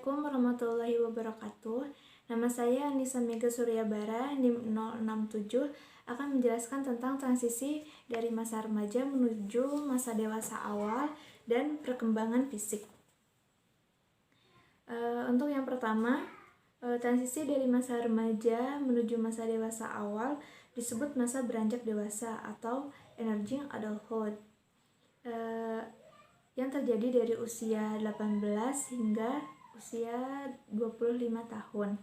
Assalamualaikum warahmatullahi wabarakatuh. Nama saya Anissa Mega Suryabara, NIM 067, akan menjelaskan tentang transisi dari masa remaja menuju masa dewasa awal dan perkembangan fisik. Untuk yang pertama, transisi dari masa remaja menuju masa dewasa awal disebut masa beranjak dewasa atau emerging adulthood, yang terjadi dari usia 18 hingga usia 25 tahun.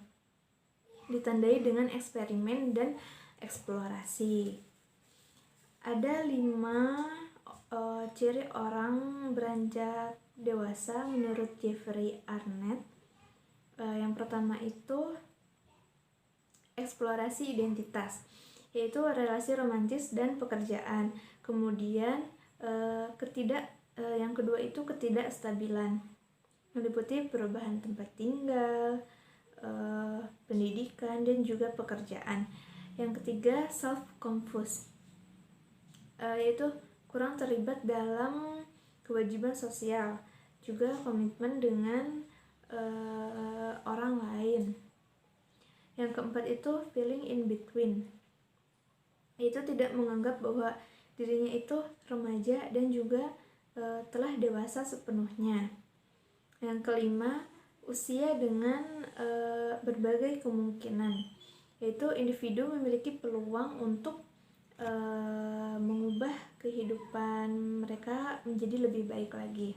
Ditandai dengan eksperimen dan eksplorasi. Ada 5 ciri orang beranjak dewasa menurut Jeffrey Arnett. Yang pertama itu eksplorasi identitas, yaitu relasi romantis dan pekerjaan. Kemudian yang kedua itu ketidakstabilan, meliputi perubahan tempat tinggal, pendidikan, dan juga pekerjaan. Yang ketiga self-confused, yaitu kurang terlibat dalam kewajiban sosial, juga komitmen dengan orang lain. Yang keempat itu feeling in between, yaitu tidak menganggap bahwa dirinya itu remaja dan juga telah dewasa sepenuhnya. Yang kelima, usia dengan berbagai kemungkinan, yaitu individu memiliki peluang untuk mengubah kehidupan mereka menjadi lebih baik lagi.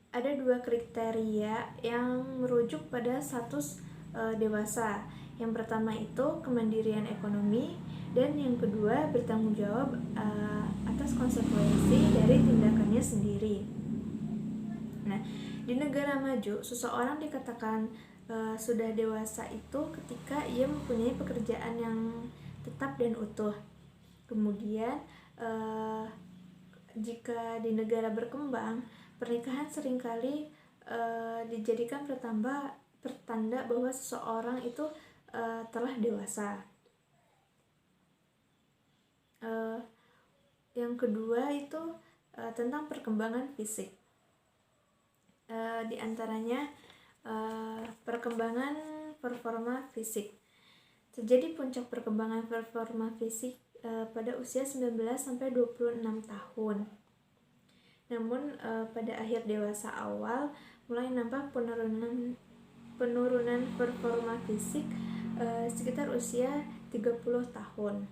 Ada 2 kriteria yang merujuk pada status dewasa. Yang pertama itu kemandirian ekonomi, dan yang kedua bertanggung jawab atas konsekuensi dari tindakannya sendiri. Nah, di negara maju, seseorang dikatakan sudah dewasa itu ketika ia mempunyai pekerjaan yang tetap dan utuh. Kemudian jika di negara berkembang, pernikahan seringkali dijadikan pertanda bahwa seseorang itu telah dewasa. Yang kedua itu tentang perkembangan fisik. Di antaranya perkembangan performa fisik. Terjadi puncak perkembangan performa fisik pada usia 19-26 tahun. Namun pada akhir dewasa awal mulai nampak penurunan performa fisik sekitar usia 30 tahun.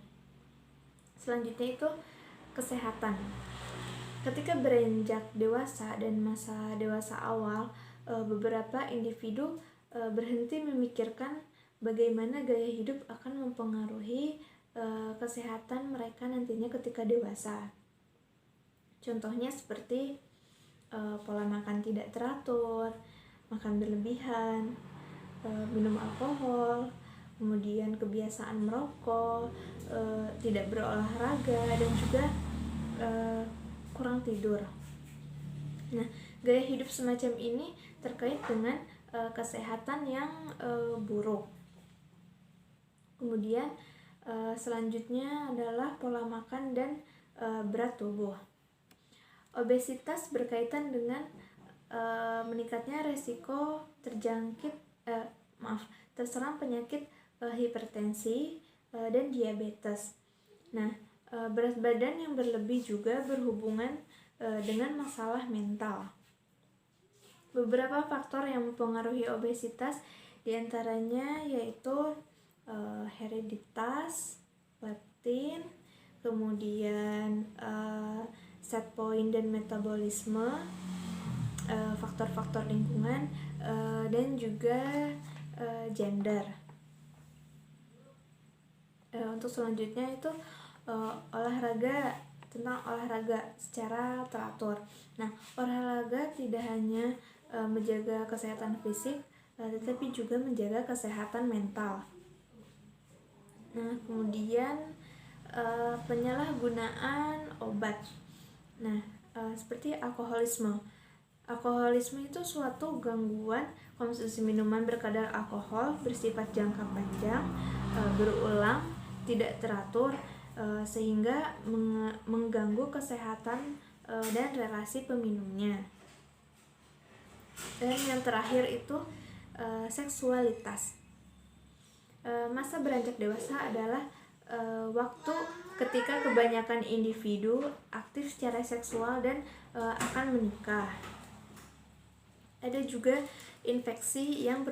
Selanjutnya itu kesehatan. Ketika beranjak dewasa dan masa dewasa awal, beberapa individu berhenti memikirkan bagaimana gaya hidup akan mempengaruhi kesehatan mereka nantinya ketika dewasa. Contohnya seperti pola makan tidak teratur, makan berlebihan, minum alkohol, kemudian kebiasaan merokok, tidak berolahraga, dan juga kurang tidur. Nah, gaya hidup semacam ini terkait dengan kesehatan yang buruk. Kemudian selanjutnya adalah pola makan dan berat tubuh. Obesitas berkaitan dengan meningkatnya resiko terserang penyakit hipertensi dan diabetes. Nah, berat badan yang berlebih juga berhubungan dengan masalah mental. Beberapa faktor yang mempengaruhi obesitas diantaranya yaitu hereditas, leptin, kemudian set point dan metabolisme, faktor-faktor lingkungan, dan juga gender. Untuk selanjutnya itu tentang olahraga secara teratur. Nah, olahraga tidak hanya menjaga kesehatan fisik, tetapi juga menjaga kesehatan mental. Nah, kemudian penyalahgunaan obat. Nah, seperti alkoholisme. Alkoholisme itu suatu gangguan konsumsi minuman berkadar alkohol bersifat jangka panjang, berulang, tidak teratur, sehingga mengganggu kesehatan dan relasi peminumnya. Dan yang terakhir itu seksualitas. Masa beranjak dewasa adalah waktu ketika kebanyakan individu aktif secara seksual dan akan menikah. Ada juga infeksi yang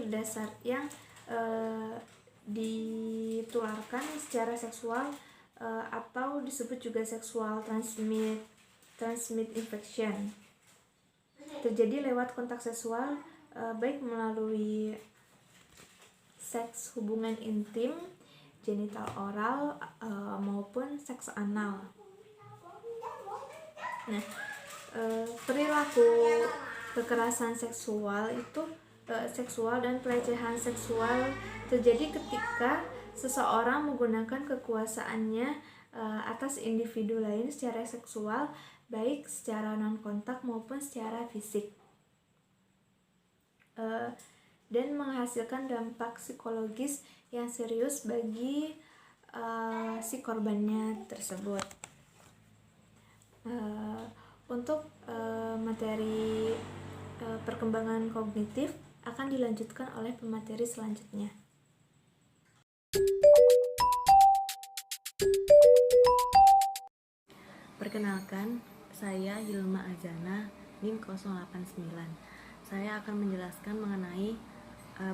ditularkan secara seksual atau disebut juga sexual transmit infection. Terjadi lewat kontak seksual baik melalui seks hubungan intim, genital oral maupun seks anal. Nah, perilaku kekerasan seksual dan pelecehan seksual terjadi ketika seseorang menggunakan kekuasaannya atas individu lain secara seksual, baik secara non-kontak maupun secara fisik, dan menghasilkan dampak psikologis yang serius bagi si korbannya tersebut. Untuk materi perkembangan kognitif akan dilanjutkan oleh pemateri selanjutnya. Perkenalkan, saya Hilma Azana, NIM 089. Saya akan menjelaskan mengenai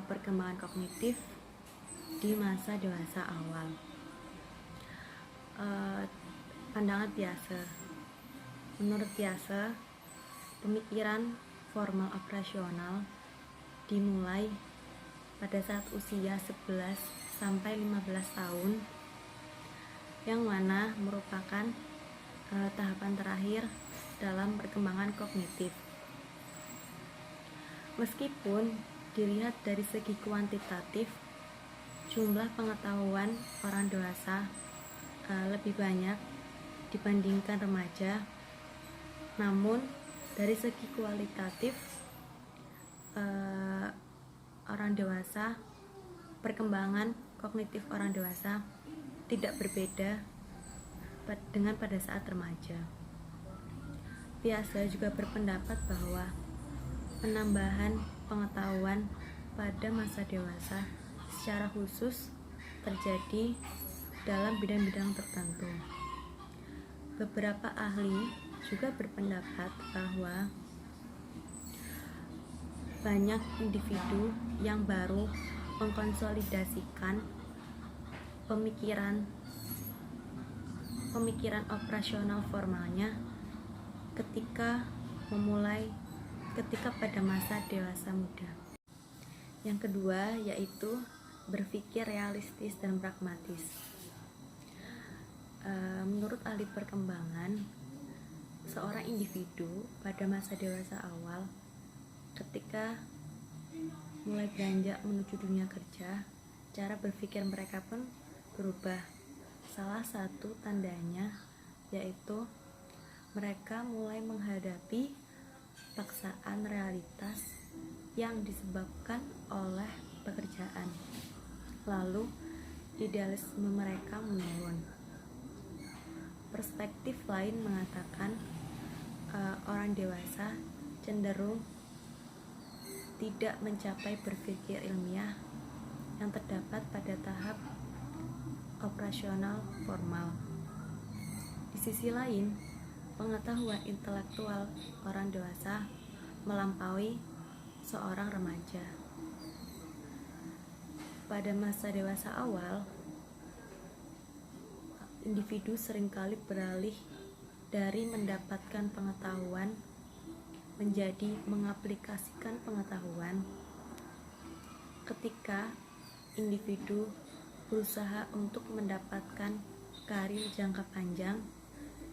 perkembangan kognitif di masa dewasa awal. Pandangan Piaget. Menurut Piaget, pemikiran formal operasional dimulai pada saat usia 11 sampai 15 tahun, yang mana merupakan tahapan terakhir dalam perkembangan kognitif. Meskipun dilihat dari segi kuantitatif, jumlah pengetahuan orang dewasa lebih banyak dibandingkan remaja, namun dari segi kualitatif orang dewasa, perkembangan kognitif orang dewasa tidak berbeda dengan pada saat remaja. Piaget juga berpendapat bahwa penambahan pengetahuan pada masa dewasa secara khusus terjadi dalam bidang-bidang tertentu. Beberapa ahli juga berpendapat bahwa banyak individu yang baru mengkonsolidasikan pemikiran operasional formalnya ketika pada masa dewasa muda. Yang kedua yaitu berpikir realistis dan pragmatis. Menurut ahli perkembangan, seorang individu pada masa dewasa awal ketika mulai beranjak menuju dunia kerja, cara berpikir mereka pun berubah. Salah satu tandanya yaitu mereka mulai menghadapi paksaan realitas yang disebabkan oleh pekerjaan. Lalu idealisme mereka menurun. Perspektif lain mengatakan orang dewasa cenderung tidak mencapai berpikir ilmiah yang terdapat pada tahap operasional formal. Di sisi lain, pengetahuan intelektual orang dewasa melampaui seorang remaja. Pada masa dewasa awal, individu seringkali beralih dari mendapatkan pengetahuan menjadi mengaplikasikan pengetahuan. Ketika individu berusaha untuk mendapatkan karir jangka panjang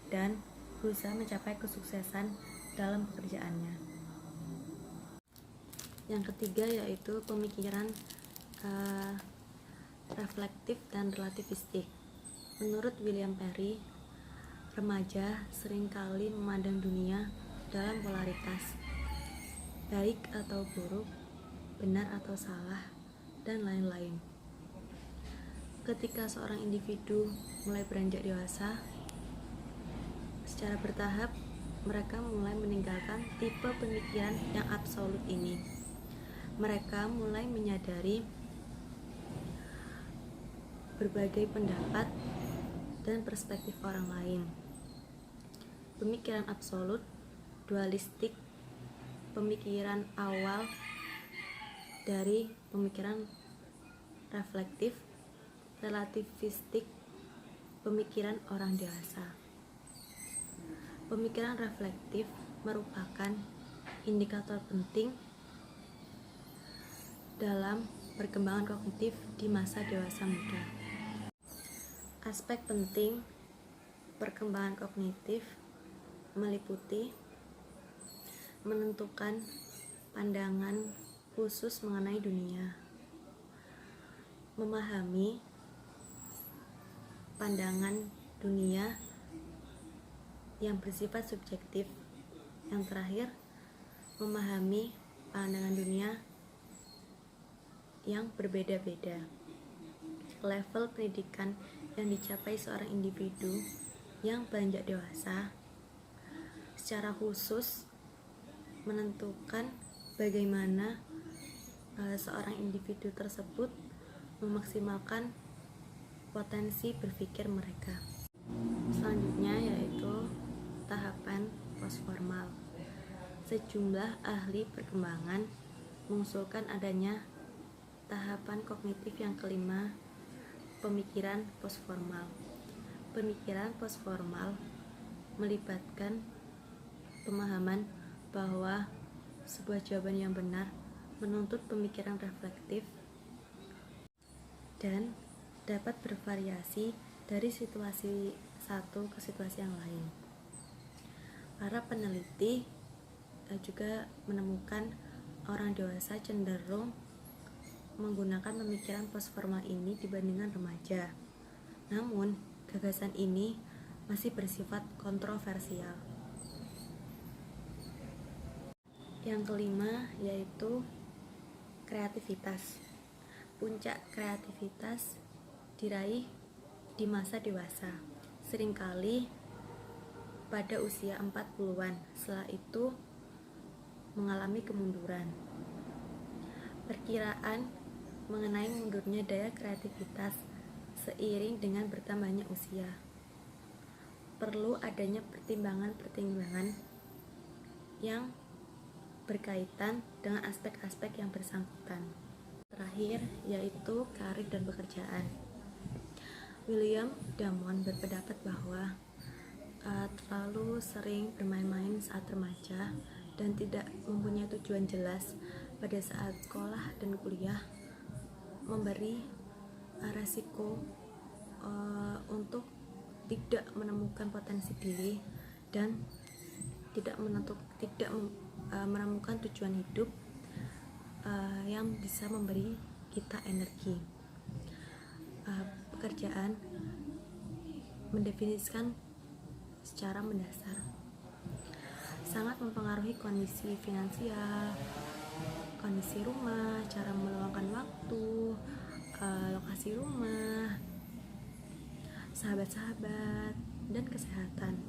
dan berusaha mencapai kesuksesan dalam pekerjaannya. Yang ketiga yaitu pemikiran reflektif dan relativistik. Menurut William Perry, remaja seringkali memandang dunia dalam polaritas, baik atau buruk, benar atau salah, dan lain-lain. Ketika seorang individu mulai beranjak dewasa, secara bertahap mereka mulai meninggalkan tipe pemikiran yang absolut ini. Mereka mulai menyadari berbagai pendapat dan perspektif orang lain. Pemikiran absolut, dualistik, pemikiran awal dari pemikiran reflektif, relativistik, pemikiran orang dewasa. Pemikiran reflektif merupakan indikator penting dalam perkembangan kognitif di masa dewasa muda. Aspek penting perkembangan kognitif meliputi menentukan pandangan khusus mengenai dunia, memahami pandangan dunia yang bersifat subjektif, yang terakhir memahami pandangan dunia yang berbeda-beda. Level pendidikan yang dicapai seorang individu yang beranjak dewasa secara khusus menentukan bagaimana seorang individu tersebut memaksimalkan potensi berpikir mereka. Selanjutnya yaitu tahapan postformal. Sejumlah ahli perkembangan mengusulkan adanya tahapan kognitif yang kelima, pemikiran postformal. Pemikiran postformal melibatkan pemahaman bahwa sebuah jawaban yang benar menuntut pemikiran reflektif dan dapat bervariasi dari situasi satu ke situasi yang lain. Para peneliti juga menemukan orang dewasa cenderung menggunakan pemikiran postformal ini dibandingkan remaja. Namun, gagasan ini masih bersifat kontroversial. Yang kelima yaitu kreativitas. Puncak kreativitas diraih di masa dewasa, seringkali pada usia 40-an, setelah itu mengalami kemunduran. Perkiraan mengenai mundurnya daya kreativitas seiring dengan bertambahnya usia. Perlu adanya pertimbangan-pertimbangan yang berkaitan dengan aspek-aspek yang bersangkutan. Terakhir yaitu karir dan pekerjaan. William Damon berpendapat bahwa terlalu sering bermain-main saat remaja dan tidak mempunyai tujuan jelas pada saat sekolah dan kuliah memberi resiko untuk tidak menemukan potensi diri dan tidak menemukan tujuan hidup yang bisa memberi kita energi. Pekerjaan mendefinisikan secara mendasar sangat mempengaruhi kondisi finansial, kondisi rumah, cara meluangkan waktu, lokasi rumah, sahabat-sahabat, dan kesehatan.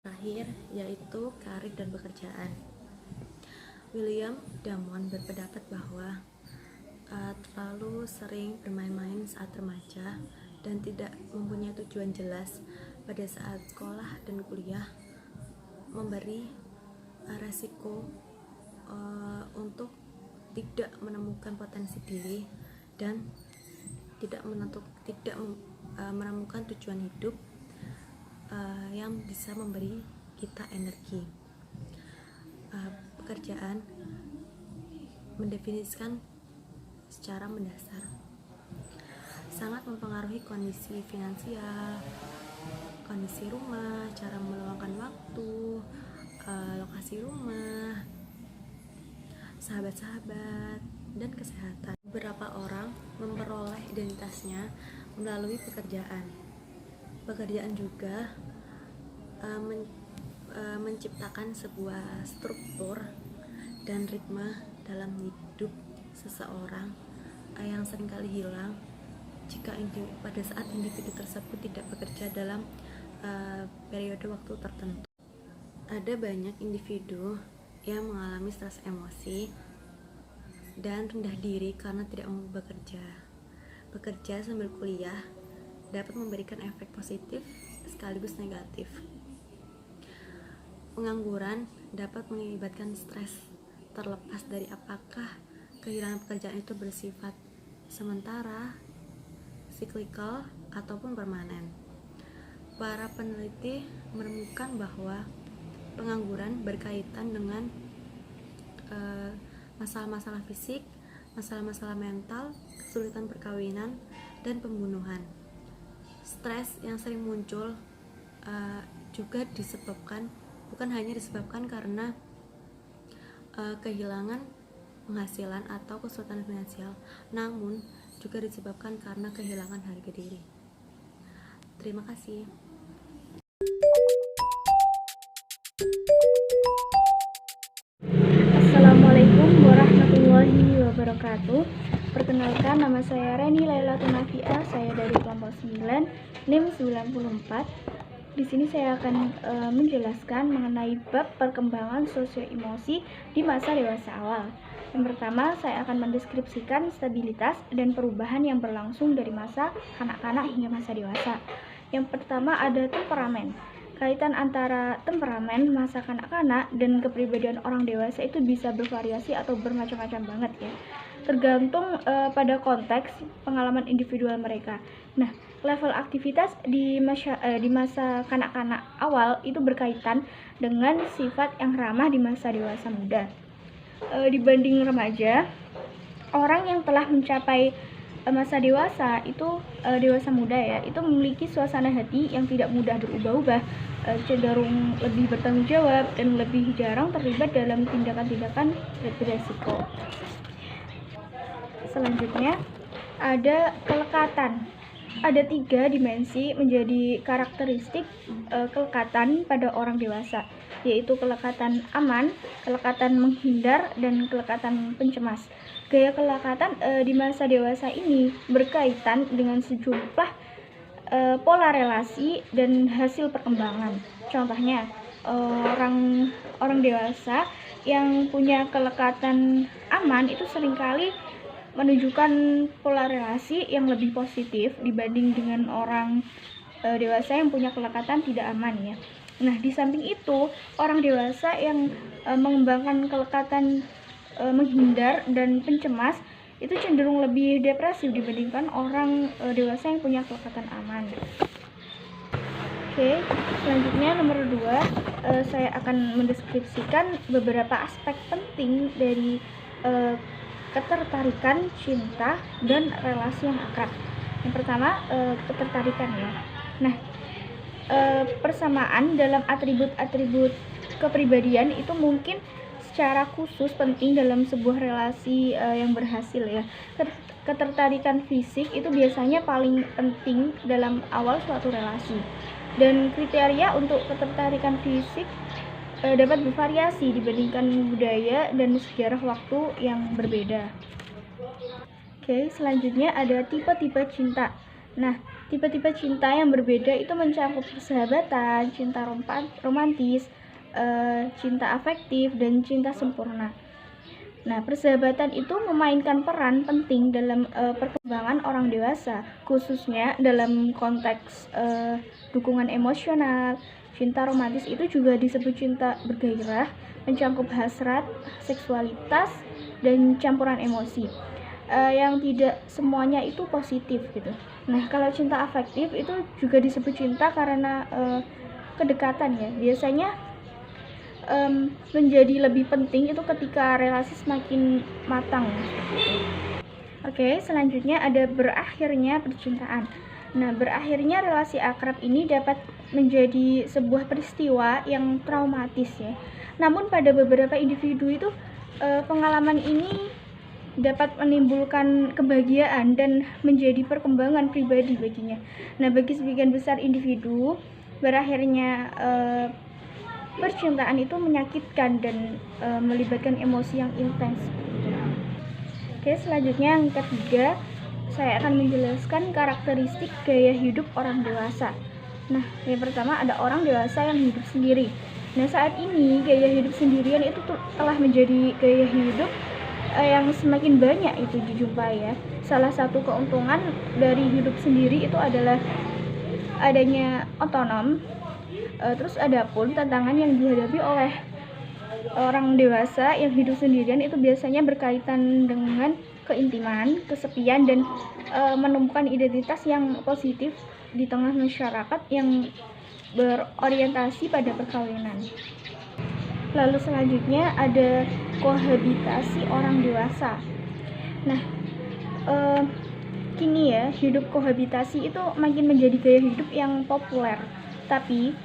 Terakhir yaitu karir dan pekerjaan. William Damon berpendapat bahwa terlalu sering bermain-main saat remaja dan tidak mempunyai tujuan jelas pada saat sekolah dan kuliah memberi resiko untuk tidak menemukan potensi diri dan tidak menemukan tujuan hidup yang bisa memberi kita energi. Pekerjaan mendefinisikan secara mendasar sangat mempengaruhi kondisi finansial, kondisi rumah, cara meluangkan waktu, lokasi rumah, sahabat-sahabat, dan kesehatan. Beberapa orang memperoleh identitasnya melalui pekerjaan. Pekerjaan juga menciptakan sebuah struktur dan ritme dalam hidup seseorang yang seringkali hilang jika pada saat individu tersebut tidak bekerja dalam periode waktu tertentu. Ada banyak individu yang mengalami stres emosi dan rendah diri karena tidak mau bekerja. Bekerja sambil kuliah dapat memberikan efek positif sekaligus negatif. Pengangguran dapat mengakibatkan stres, terlepas dari apakah kehilangan pekerjaan itu bersifat sementara, siklikal, ataupun permanen. Para peneliti menemukan bahwa pengangguran berkaitan dengan masalah-masalah fisik, masalah-masalah mental, kesulitan perkawinan, dan pembunuhan. Stres yang sering muncul juga bukan hanya disebabkan karena kehilangan penghasilan atau kesulitan finansial, namun juga disebabkan karena kehilangan harga diri. Terima kasih. Assalamualaikum warahmatullahi wabarakatuh. Perkenalkan, nama saya Reni Lailatul Nafia, saya dari kelompok 9 NIM 94. Di sini saya akan menjelaskan mengenai bab perkembangan sosio-emosi di masa dewasa awal. Yang pertama, saya akan mendeskripsikan stabilitas dan perubahan yang berlangsung dari masa kanak-kanak hingga masa dewasa. Yang pertama ada temperamen. Kaitan antara temperamen masa kanak-kanak dan kepribadian orang dewasa itu bisa bervariasi atau bermacam-macam banget ya. Tergantung pada konteks pengalaman individual mereka. Nah, level aktivitas di masa kanak-kanak awal itu berkaitan dengan sifat yang ramah di masa dewasa muda. Dibanding remaja, orang yang telah mencapai masa dewasa itu dewasa muda ya, itu memiliki suasana hati yang tidak mudah berubah-ubah, cenderung lebih bertanggung jawab dan lebih jarang terlibat dalam tindakan-tindakan beresiko. Selanjutnya ada kelekatan. Ada 3 dimensi menjadi karakteristik kelekatan pada orang dewasa, yaitu kelekatan aman, kelekatan menghindar, dan kelekatan pencemas. Gaya kelekatan di masa dewasa ini berkaitan dengan sejumlah pola relasi dan hasil perkembangan. Contohnya, orang dewasa yang punya kelekatan aman itu seringkali menunjukkan pola relasi yang lebih positif dibanding dengan orang dewasa yang punya kelekatan tidak aman ya. Nah, di samping itu, orang dewasa yang mengembangkan kelekatan menghindar dan pencemas itu cenderung lebih depresif dibandingkan orang dewasa yang punya kelekatan aman. Oke, selanjutnya nomor 2, saya akan mendeskripsikan beberapa aspek penting dari ketertarikan, cinta, dan relasi yang akrab. Yang pertama, ketertarikan ya. Nah, persamaan dalam atribut-atribut kepribadian itu mungkin secara khusus penting dalam sebuah relasi yang berhasil ya. Ketertarikan fisik itu biasanya paling penting dalam awal suatu relasi. Dan kriteria untuk ketertarikan fisik dapat bervariasi dibandingkan budaya dan sejarah waktu yang berbeda. Oke, selanjutnya ada tipe-tipe cinta. Nah, tipe-tipe cinta yang berbeda itu mencakup persahabatan, cinta romantis, cinta afektif, dan cinta sempurna. Nah, persahabatan itu memainkan peran penting dalam perkembangan orang dewasa, khususnya dalam konteks dukungan emosional. Cinta romantis itu juga disebut cinta bergairah, mencakup hasrat, seksualitas, dan campuran emosi. Yang tidak semuanya itu positif gitu. Nah, kalau cinta afektif itu juga disebut cinta karena kedekatan ya. Biasanya menjadi lebih penting itu ketika relasi semakin matang. Oke, selanjutnya ada berakhirnya percintaan. Nah, berakhirnya relasi akrab ini dapat menjadi sebuah peristiwa yang traumatis ya. Namun pada beberapa individu itu pengalaman ini dapat menimbulkan kebahagiaan dan menjadi perkembangan pribadi baginya. Nah, bagi sebagian besar individu, berakhirnya percintaan itu menyakitkan dan melibatkan emosi yang intens. Oke, selanjutnya yang ketiga, saya akan menjelaskan karakteristik gaya hidup orang dewasa. Nah, yang pertama ada orang dewasa yang hidup sendiri. Nah, saat ini gaya hidup sendirian itu telah menjadi gaya hidup yang semakin banyak itu dijumpai ya. Salah satu keuntungan dari hidup sendiri itu adalah adanya otonom. Terus ada pun tantangan yang dihadapi oleh orang dewasa yang hidup sendirian itu biasanya berkaitan dengan keintiman, kesepian, dan menemukan identitas yang positif di tengah masyarakat yang berorientasi pada perkawinan. Lalu selanjutnya ada kohabitasi orang dewasa. Nah, kini ya hidup kohabitasi itu makin menjadi gaya hidup yang populer. Tapi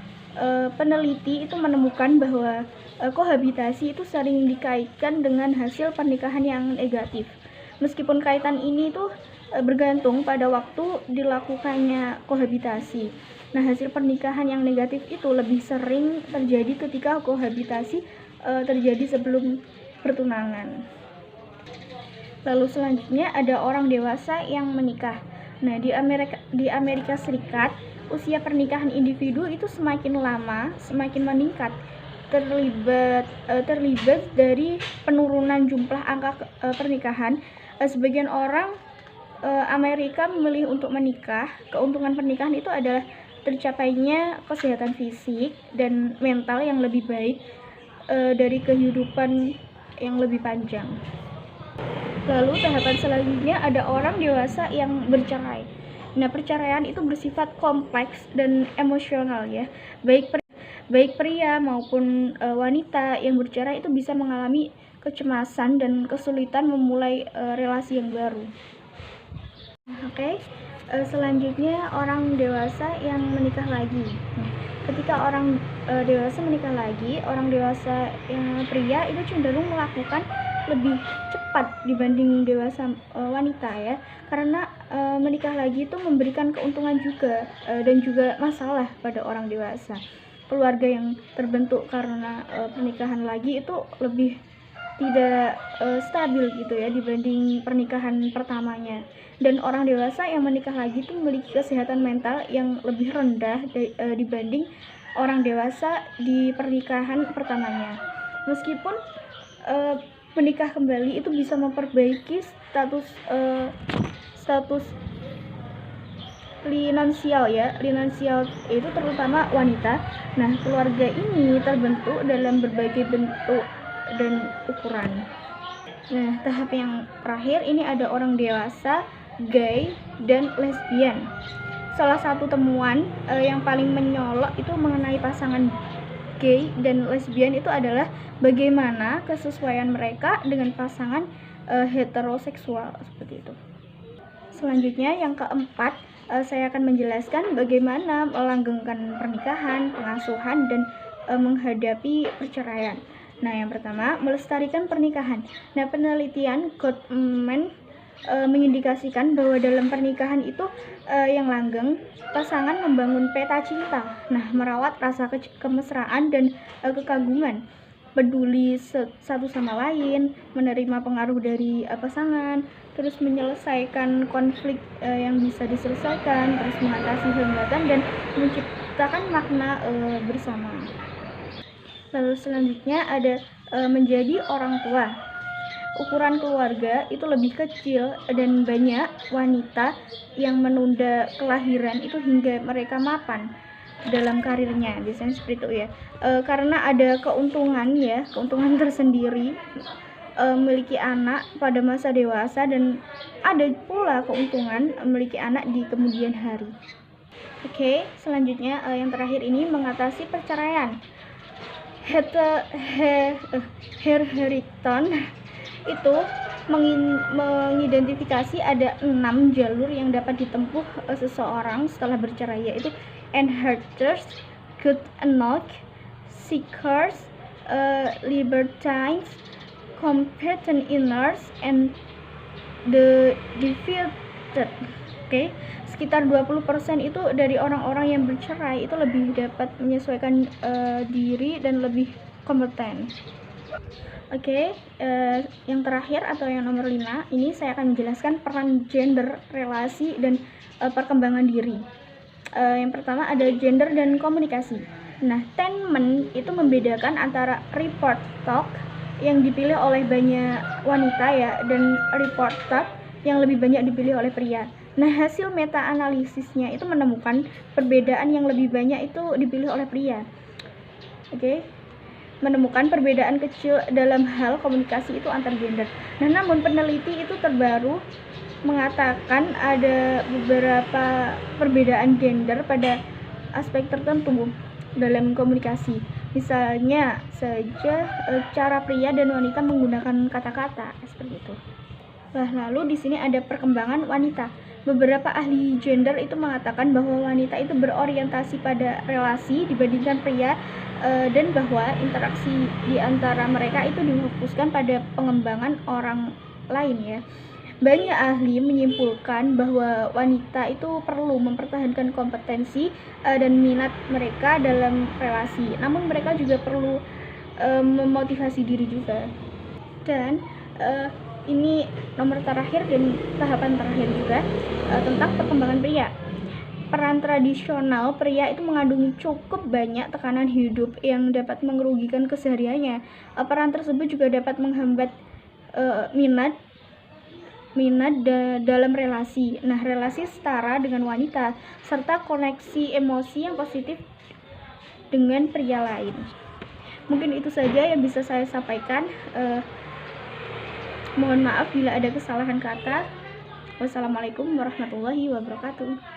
peneliti itu menemukan bahwa kohabitasi itu sering dikaitkan dengan hasil pernikahan yang negatif. Meskipun kaitan ini tuh bergantung pada waktu dilakukannya kohabitasi. Nah, hasil pernikahan yang negatif itu lebih sering terjadi ketika kohabitasi terjadi sebelum pertunangan. Lalu selanjutnya ada orang dewasa yang menikah. Nah, di Amerika Serikat, usia pernikahan individu itu semakin lama, semakin meningkat. Terlibat dari penurunan jumlah angka pernikahan. Sebagian orang Amerika memilih untuk menikah. Keuntungan pernikahan itu adalah tercapainya kesehatan fisik dan mental yang lebih baik dari kehidupan yang lebih panjang. Lalu tahapan selanjutnya ada orang dewasa yang bercerai. Nah, perceraian itu bersifat kompleks dan emosional ya. Baik pria maupun wanita yang bercerai itu bisa mengalami kecemasan dan kesulitan memulai relasi yang baru. Oke. Selanjutnya orang dewasa yang menikah lagi. Ketika orang dewasa menikah lagi, orang dewasa yang pria itu cenderung melakukan lebih cepat dibanding dewasa wanita ya, karena menikah lagi itu memberikan keuntungan juga dan juga masalah pada orang dewasa. Keluarga yang terbentuk karena pernikahan lagi itu lebih tidak stabil gitu ya dibanding pernikahan pertamanya. Dan orang dewasa yang menikah lagi itu memiliki kesehatan mental yang lebih rendah dibanding orang dewasa di pernikahan pertamanya. Meskipun menikah kembali itu bisa memperbaiki status finansial ya, finansial itu terutama wanita. Nah, keluarga ini terbentuk dalam berbagai bentuk dan ukuran. Nah, tahap yang terakhir ini ada orang dewasa, gay, dan lesbian. Salah satu temuan yang paling menyolok itu mengenai pasangan gay dan lesbian itu adalah bagaimana kesesuaian mereka dengan pasangan heteroseksual seperti itu. Selanjutnya yang keempat, saya akan menjelaskan bagaimana melanggengkan pernikahan, pengasuhan, dan menghadapi perceraian. Nah, yang pertama, melestarikan pernikahan. Nah, penelitian Gottman mengindikasikan bahwa dalam pernikahan itu yang langgeng, pasangan membangun peta cinta. Nah, merawat rasa kemesraan dan kekaguman, peduli satu sama lain, menerima pengaruh dari pasangan, terus menyelesaikan konflik yang bisa diselesaikan, terus mengatasi hambatan dan menciptakan makna bersama. Lalu selanjutnya ada menjadi orang tua. Ukuran keluarga itu lebih kecil dan banyak wanita yang menunda kelahiran itu hingga mereka mapan dalam karirnya, biasanya seperti itu ya. Karena ada keuntungan ya, keuntungan tersendiri memiliki anak pada masa dewasa, dan ada pula keuntungan memiliki anak di kemudian hari. Oke, selanjutnya yang terakhir ini mengatasi perceraian. Harrington itu mengidentifikasi ada 6 jalur yang dapat ditempuh seseorang setelah bercerai, yaitu inheritors, good enough, seekers, libertines, competent inners, and the defeated. Oke. Sekitar 20% itu dari orang-orang yang bercerai itu lebih dapat menyesuaikan diri dan lebih kompeten. Oke, yang terakhir atau yang nomor 5 ini saya akan menjelaskan peran gender, relasi, dan perkembangan diri. Yang pertama ada gender dan komunikasi. Nah, Tenement itu membedakan antara report talk yang dipilih oleh banyak wanita ya, dan report talk yang lebih banyak dipilih oleh pria. Nah, hasil meta-analisisnya itu menemukan perbedaan yang lebih banyak itu dipilih oleh pria. Oke. Menemukan perbedaan kecil dalam hal komunikasi itu antar gender. Nah, namun peneliti itu terbaru mengatakan ada beberapa perbedaan gender pada aspek tertentu dalam komunikasi. Misalnya saja cara pria dan wanita menggunakan kata-kata seperti itu. Nah, lalu di sini ada perkembangan wanita. Beberapa ahli gender itu mengatakan bahwa wanita itu berorientasi pada relasi dibandingkan pria, dan bahwa interaksi di antara mereka itu difokuskan pada pengembangan orang lain ya. Banyak ahli menyimpulkan bahwa wanita itu perlu mempertahankan kompetensi dan minat mereka dalam relasi. Namun mereka juga perlu memotivasi diri juga. Dan ini nomor terakhir dan tahapan terakhir juga tentang perkembangan pria. Peran tradisional pria itu mengandung cukup banyak tekanan hidup yang dapat merugikan kesehariannya. Peran tersebut juga dapat menghambat minat dalam relasi. Nah, relasi setara dengan wanita serta koneksi emosi yang positif dengan pria lain. Mungkin itu saja yang bisa saya sampaikan. Mohon maaf bila ada kesalahan kata. Wassalamualaikum warahmatullahi wabarakatuh.